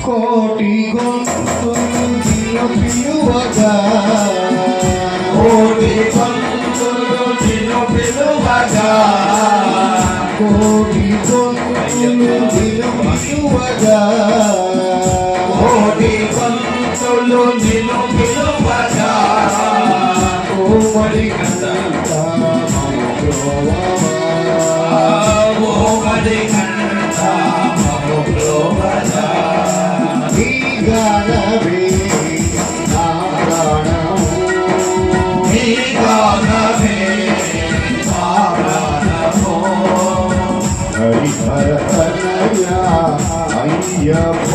కోటి గొంతులు నిన్ను పిలువగా కోటి గొంతులు నిన్ను పిలువగా కోటి గొంతులు నిన్ను పిలువగా కోటి గొంతులు నిన్ను పిలువగా కోమలి కంట కోమలి కంట మహోగ్లోవగా నీ గానమే నా ప్రాణము నీ గానమే నా ప్రాణము హరిహర తనయ అయ్యప్ప